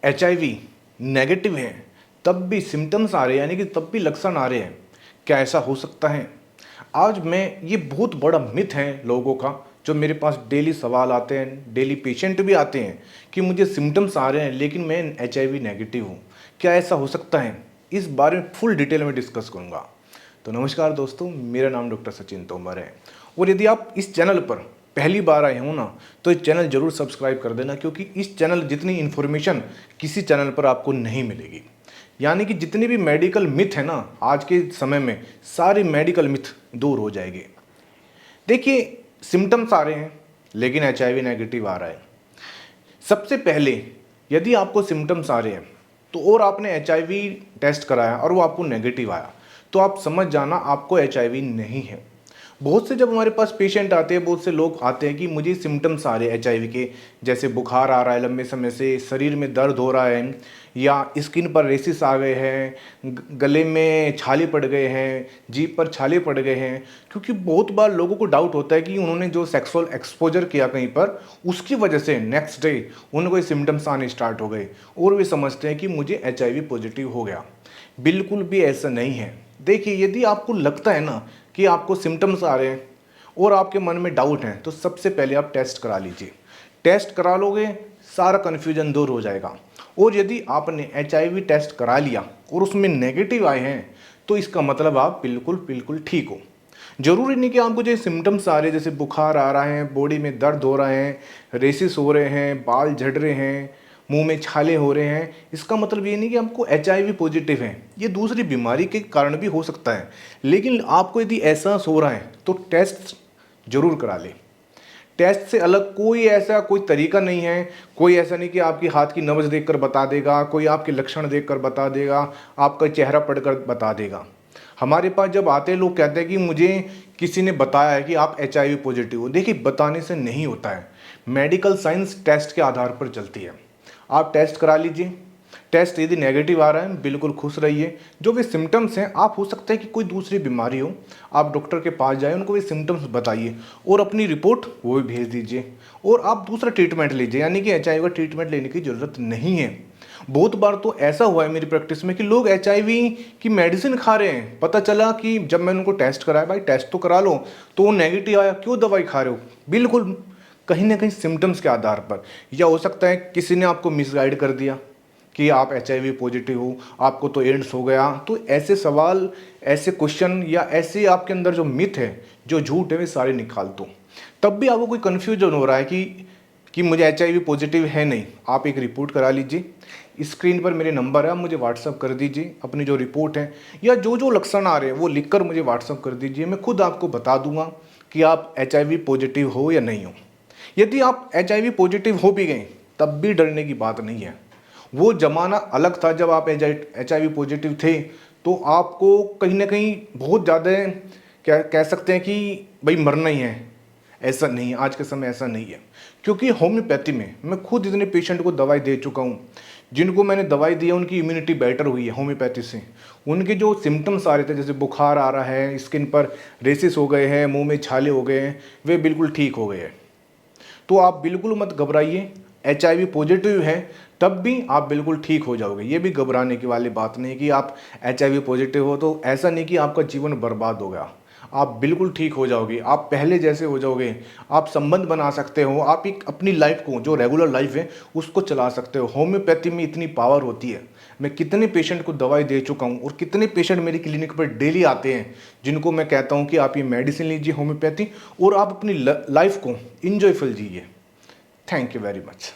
HIV negative है तब भी सिम्टम्स आ रहे हैं, यानी कि तब भी लक्षण आ रहे हैं, क्या ऐसा हो सकता है? आज मैं ये बहुत बड़ा मिथ है लोगों का, जो मेरे पास डेली सवाल आते हैं, डेली पेशेंट भी आते हैं कि मुझे सिम्टम्स आ रहे हैं लेकिन मैं HIV नेगेटिव हूँ, क्या ऐसा हो सकता है? इस बारे में फुल डिटेल में डिस्कस करूँगा। तो नमस्कार दोस्तों, मेरा नाम डॉक्टर सचिन तोमर है और यदि आप इस चैनल पर पहली बार आए हो ना, तो इस चैनल जरूर सब्सक्राइब कर देना, क्योंकि इस चैनल जितनी इन्फॉर्मेशन किसी चैनल पर आपको नहीं मिलेगी। यानी कि जितने भी मेडिकल मिथ है ना, आज के समय में सारे मेडिकल मिथ दूर हो जाएंगे। देखिए, सिम्टम्स आ रहे हैं लेकिन HIV नेगेटिव आ रहा है। सबसे पहले यदि आपको सिम्टम्स आ रहे हैं तो और आपने HIV टेस्ट कराया और वो आपको नेगेटिव आया, तो आप समझ जाना आपको HIV नहीं है। बहुत से जब हमारे पास पेशेंट आते हैं, बहुत से लोग आते हैं कि मुझे सिम्टम्स आ रहे हैं HIV के, जैसे बुखार आ रहा है लंबे समय से, शरीर में दर्द हो रहा है, या स्किन पर रेसिस आ गए हैं, गले में छाले पड़ गए हैं, जीभ पर छाले पड़ गए हैं। क्योंकि बहुत बार लोगों को डाउट होता है कि उन्होंने जो सेक्सुअल एक्सपोजर किया कहीं पर, उसकी वजह से नेक्स्ट डे उनको सिम्टम्स आने स्टार्ट हो गए और वे समझते हैं कि मुझे HIV पॉजिटिव हो गया। बिल्कुल भी ऐसा नहीं है। देखिए, यदि आपको लगता है ना कि आपको सिम्टम्स आ रहे हैं और आपके मन में डाउट है, तो सबसे पहले आप टेस्ट करा लीजिए। टेस्ट करा लोगे, सारा कन्फ्यूजन दूर हो जाएगा। और यदि आपने HIV टेस्ट करा लिया और उसमें नेगेटिव आए हैं, तो इसका मतलब आप बिल्कुल ठीक हो। जरूरी नहीं कि आपको जो सिम्टम्स आ रहे हैं, जैसे बुखार आ रहा है, बॉडी में दर्द हो रहा है, रेसिस हो रहे हैं, बाल झड़ रहे हैं, मुंह में छाले हो रहे हैं, इसका मतलब ये नहीं कि आपको HIV पॉजिटिव है। ये दूसरी बीमारी के कारण भी हो सकता है। लेकिन आपको यदि एहसास हो रहा है तो टेस्ट जरूर करा ले। टेस्ट से अलग कोई तरीका नहीं है। कोई ऐसा नहीं कि आपकी हाथ की नब्ज देखकर बता देगा, कोई आपके लक्षण देखकर बता देगा, आपका चेहरा पढ़कर बता देगा। हमारे पास जब आते हैं, लोग कहते हैं कि मुझे किसी ने बताया है कि आप HIV पॉजिटिव हो। देखिए, बताने से नहीं होता है। मेडिकल साइंस टेस्ट के आधार पर चलती है। आप टेस्ट करा लीजिए। टेस्ट यदि नेगेटिव आ रहा है, बिल्कुल खुश रहिए। जो भी सिम्टम्स हैं, आप हो सकता है कि कोई दूसरी बीमारी हो, आप डॉक्टर के पास जाए, उनको भी सिम्टम्स बताइए और अपनी रिपोर्ट वो भी भेज दीजिए और आप दूसरा ट्रीटमेंट लीजिए। यानी कि HIV का ट्रीटमेंट लेने की ज़रूरत नहीं है। बहुत बार तो ऐसा हुआ है मेरी प्रैक्टिस में कि लोग HIV की मेडिसिन खा रहे हैं, पता चला कि जब मैंने उनको टेस्ट कराया, भाई टेस्ट तो करा लो, तो वो नेगेटिव आया, क्यों दवाई खा रहे हो? बिल्कुल कहीं ना कहीं सिम्टम्स के आधार पर। या हो सकता है किसी ने आपको मिसगाइड कर दिया कि आप HIV पॉजिटिव हो, आपको तो एड्स हो गया। तो ऐसे सवाल, ऐसे क्वेश्चन या ऐसे आपके अंदर जो मिथ है, जो झूठ है, वे सारे निकाल दो। तब भी आपको कोई कन्फ्यूजन हो रहा है कि मुझे HIV पॉजिटिव है नहीं, आप एक रिपोर्ट करा लीजिए। स्क्रीन पर मेरे नंबर है, आप मुझे व्हाट्सअप कर दीजिए अपनी जो रिपोर्ट है, या जो लक्षण आ रहे हैं वो लिखकर मुझे व्हाट्सअप कर दीजिए। मैं खुद आपको बता दूंगा कि आप HIV पॉजिटिव हो या नहीं हो। यदि आप HIV पॉजिटिव हो भी गए, तब भी डरने की बात नहीं है। वो ज़माना अलग था जब आप HIV पॉजिटिव थे, तो आपको कहीं ना कहीं बहुत ज़्यादा क्या कह सकते हैं कि भाई मरना ही है। ऐसा नहीं है, आज के समय ऐसा नहीं है। क्योंकि होम्योपैथी में मैं खुद इतने पेशेंट को दवाई दे चुका हूँ, जिनको मैंने दवाई दी है उनकी इम्यूनिटी बेटर हुई है होम्योपैथी से। उनके जो सिम्टम्स आ रहे थे, जैसे बुखार आ रहा है, स्किन पर रेसिस हो गए हैं, मुंह में छाले हो गए हैं, वे बिल्कुल ठीक हो गए हैं। तो आप बिल्कुल मत घबराइए। HIV पॉजिटिव है तब भी आप बिल्कुल ठीक हो जाओगे। ये भी घबराने की वाली बात नहीं कि आप HIV पॉजिटिव हो तो ऐसा नहीं कि आपका जीवन बर्बाद हो गया। आप बिल्कुल ठीक हो जाओगे, आप पहले जैसे हो जाओगे। आप संबंध बना सकते हो, आप एक अपनी लाइफ को, जो रेगुलर लाइफ है, उसको चला सकते हो। होम्योपैथी में इतनी पावर होती है। मैं कितने पेशेंट को दवाई दे चुका हूँ और कितने पेशेंट मेरी क्लिनिक पर डेली आते हैं, जिनको मैं कहता हूँ कि आप ये मेडिसिन लीजिए होम्योपैथी, और आप अपनी लाइफ को इंजॉयफुल जिए। Thank you very much.